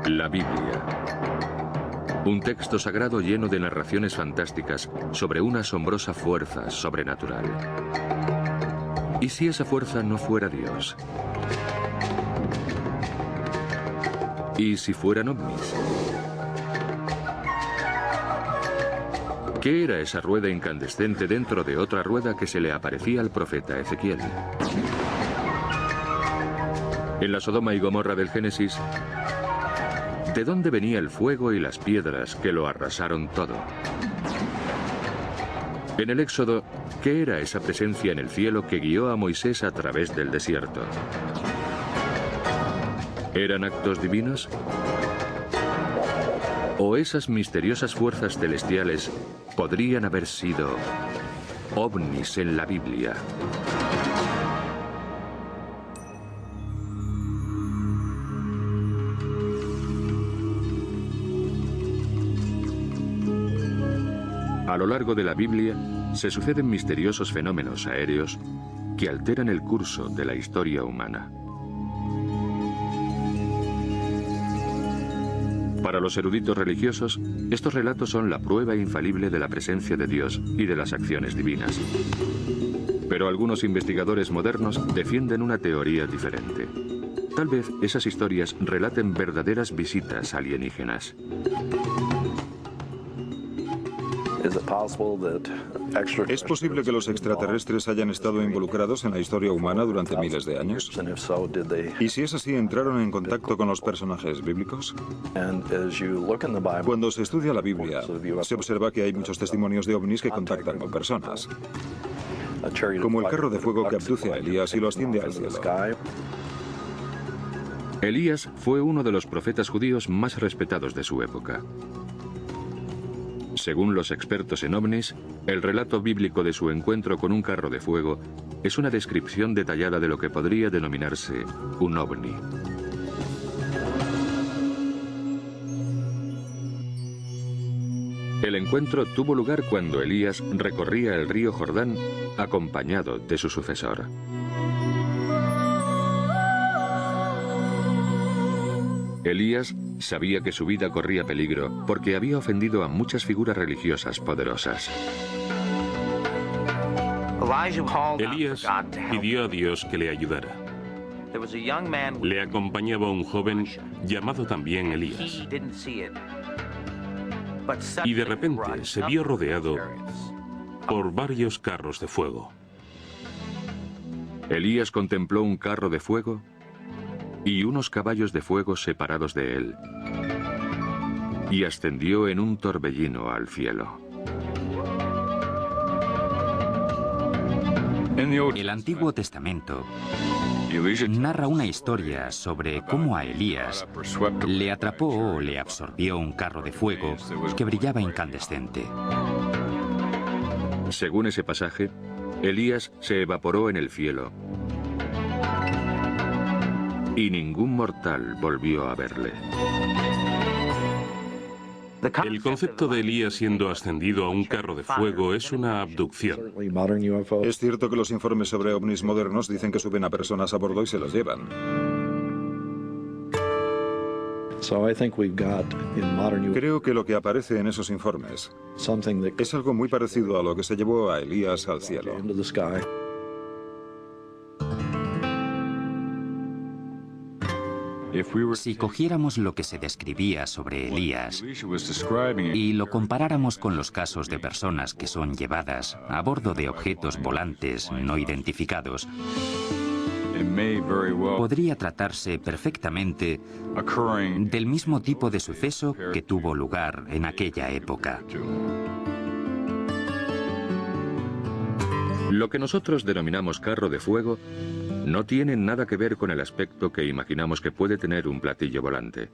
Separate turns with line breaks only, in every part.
La Biblia. Un texto sagrado lleno de narraciones fantásticas sobre una asombrosa fuerza sobrenatural. ¿Y si esa fuerza no fuera Dios? ¿Y si fueran ovnis? ¿Qué era esa rueda incandescente dentro de otra rueda que se le aparecía al profeta Ezequiel? En la Sodoma y Gomorra del Génesis, ¿de dónde venía el fuego y las piedras que lo arrasaron todo? En el Éxodo, ¿qué era esa presencia en el cielo que guió a Moisés a través del desierto? ¿Eran actos divinos? ¿O esas misteriosas fuerzas celestiales podrían haber sido ovnis en la Biblia? A lo largo de la Biblia se suceden misteriosos fenómenos aéreos que alteran el curso de la historia humana. Para los eruditos religiosos, estos relatos son la prueba infalible de la presencia de Dios y de las acciones divinas. Pero algunos investigadores modernos defienden una teoría diferente. Tal vez esas historias relaten verdaderas visitas alienígenas.
¿Es posible que los extraterrestres hayan estado involucrados en la historia humana durante miles de años? ¿Y si es así, entraron en contacto con los personajes bíblicos? Cuando se estudia la Biblia, se observa que hay muchos testimonios de ovnis que contactan con personas, como el carro de fuego que abduce a Elías y lo asciende al cielo.
Elías fue uno de los profetas judíos más respetados de su época. Según los expertos en ovnis, el relato bíblico de su encuentro con un carro de fuego es una descripción detallada de lo que podría denominarse un ovni. El encuentro tuvo lugar cuando Elías recorría el río Jordán acompañado de su sucesor. Elías sabía que su vida corría peligro porque había ofendido a muchas figuras religiosas poderosas.
Elías pidió a Dios que le ayudara. Le acompañaba un joven llamado también Elías. Y de repente se vio rodeado por varios carros de fuego.
Elías contempló un carro de fuego y unos caballos de fuego separados de él, y ascendió en un torbellino al cielo.
El Antiguo Testamento narra una historia sobre cómo a Elías le atrapó o le absorbió un carro de fuego que brillaba incandescente.
Según ese pasaje, Elías se evaporó en el cielo y ningún mortal volvió a verle.
El concepto de Elías siendo ascendido a un carro de fuego es una abducción.
Es cierto que los informes sobre ovnis modernos dicen que suben a personas a bordo y se los llevan. Creo que lo que aparece en esos informes es algo muy parecido a lo que se llevó a Elías al cielo.
Si cogiéramos lo que se describía sobre Elías y lo comparáramos con los casos de personas que son llevadas a bordo de objetos volantes no identificados, podría tratarse perfectamente del mismo tipo de suceso que tuvo lugar en aquella época.
Lo que nosotros denominamos carro de fuego no tiene nada que ver con el aspecto que imaginamos que puede tener un platillo volante.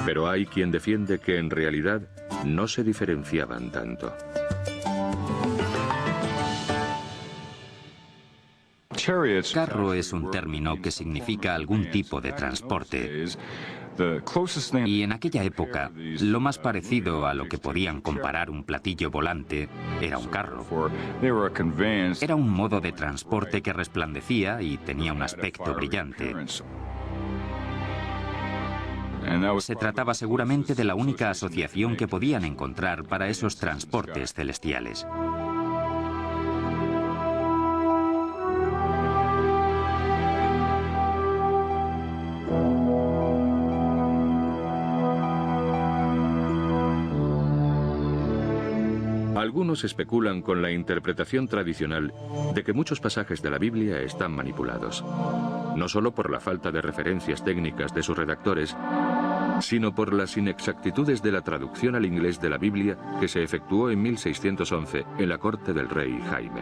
Pero hay quien defiende que en realidad no se diferenciaban tanto.
Carro es un término que significa algún tipo de transporte. Y en aquella época, lo más parecido a lo que podían comparar un platillo volante era un carro. Era un modo de transporte que resplandecía y tenía un aspecto brillante. Se trataba seguramente de la única asociación que podían encontrar para esos transportes celestiales.
Algunos especulan con la interpretación tradicional de que muchos pasajes de la Biblia están manipulados, no solo por la falta de referencias técnicas de sus redactores, sino por las inexactitudes de la traducción al inglés de la Biblia que se efectuó en 1611 en la corte del rey Jaime.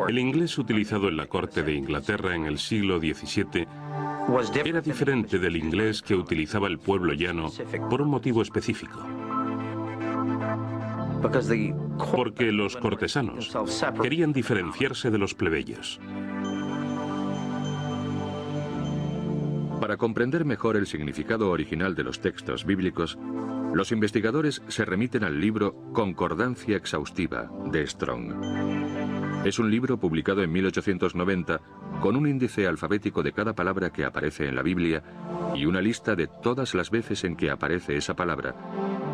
El inglés utilizado en la corte de Inglaterra en el siglo XVII era diferente del inglés que utilizaba el pueblo llano por un motivo específico. Porque los cortesanos querían diferenciarse de los plebeyos.
Para comprender mejor el significado original de los textos bíblicos, los investigadores se remiten al libro Concordancia Exhaustiva de Strong. Es un libro publicado en 1890 con un índice alfabético de cada palabra que aparece en la Biblia y una lista de todas las veces en que aparece esa palabra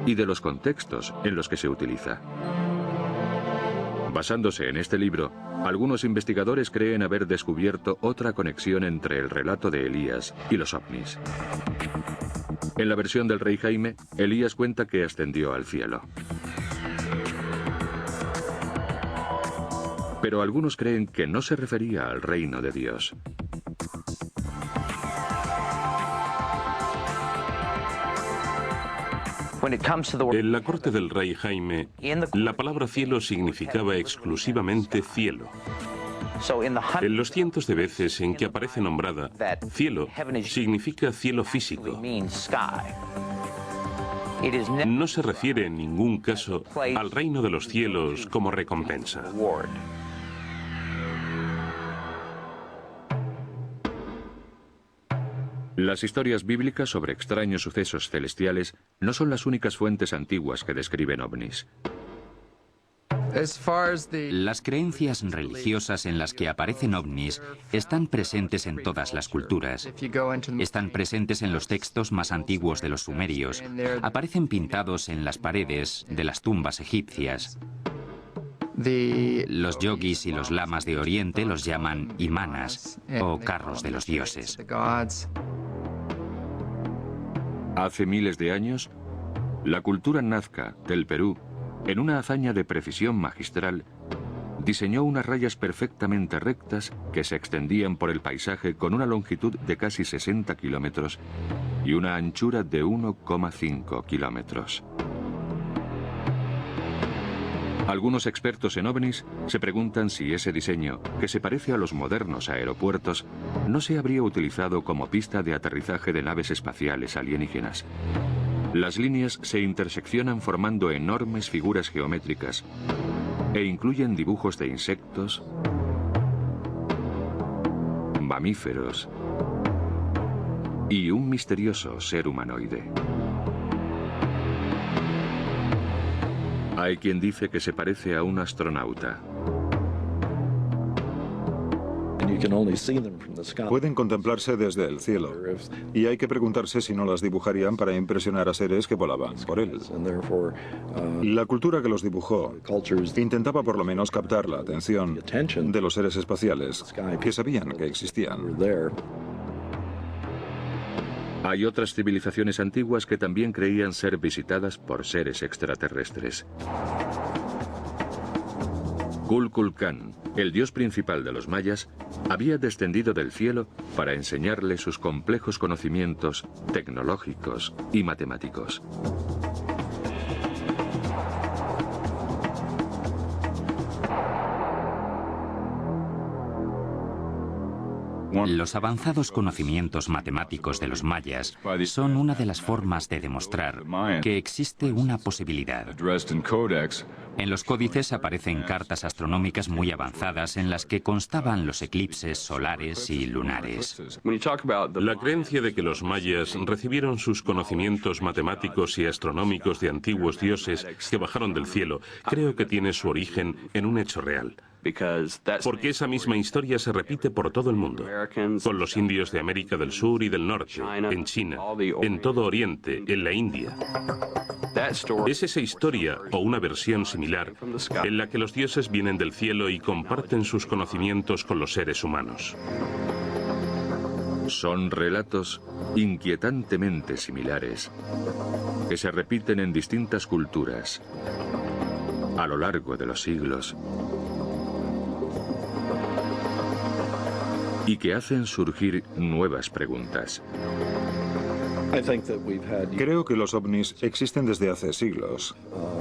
y de los contextos en los que se utiliza. Basándose en este libro, algunos investigadores creen haber descubierto otra conexión entre el relato de Elías y los ovnis. En la versión del rey Jaime, Elías cuenta que ascendió al cielo. Pero algunos creen que no se refería al reino de Dios.
En la corte del rey Jaime, la palabra cielo significaba exclusivamente cielo. En los cientos de veces en que aparece nombrada, cielo significa cielo físico. No se refiere en ningún caso al reino de los cielos como recompensa.
Las historias bíblicas sobre extraños sucesos celestiales no son las únicas fuentes antiguas que describen ovnis.
Las creencias religiosas en las que aparecen ovnis están presentes en todas las culturas. Están presentes en los textos más antiguos de los sumerios. Aparecen pintados en las paredes de las tumbas egipcias. Los yogis y los lamas de Oriente los llaman imanas o carros de los dioses.
Hace miles de años, la cultura nazca del Perú, en una hazaña de precisión magistral, diseñó unas rayas perfectamente rectas que se extendían por el paisaje con una longitud de casi 60 kilómetros y una anchura de 1,5 kilómetros. Algunos expertos en ovnis se preguntan si ese diseño, que se parece a los modernos aeropuertos, no se habría utilizado como pista de aterrizaje de naves espaciales alienígenas. Las líneas se interseccionan formando enormes figuras geométricas e incluyen dibujos de insectos, mamíferos y un misterioso ser humanoide. Hay quien dice que se parece a un astronauta.
Pueden contemplarse desde el cielo, y hay que preguntarse si no las dibujarían para impresionar a seres que volaban por él. La cultura que los dibujó intentaba por lo menos captar la atención de los seres espaciales que sabían que existían.
Hay otras civilizaciones antiguas que también creían ser visitadas por seres extraterrestres. Kukulcán, el dios principal de los mayas, había descendido del cielo para enseñarles sus complejos conocimientos tecnológicos y matemáticos.
Los avanzados conocimientos matemáticos de los mayas son una de las formas de demostrar que existe una posibilidad. En los códices aparecen cartas astronómicas muy avanzadas en las que constaban los eclipses solares y lunares.
La creencia de que los mayas recibieron sus conocimientos matemáticos y astronómicos de antiguos dioses que bajaron del cielo, creo que tiene su origen en un hecho real. Porque esa misma historia se repite por todo el mundo, con los indios de América del Sur y del Norte, en China, en todo Oriente, en la India. Es esa historia, o una versión similar, en la que los dioses vienen del cielo y comparten sus conocimientos con los seres humanos.
Son relatos inquietantemente similares, que se repiten en distintas culturas, a lo largo de los siglos, y que hacen surgir nuevas preguntas.
Creo que los ovnis existen desde hace siglos.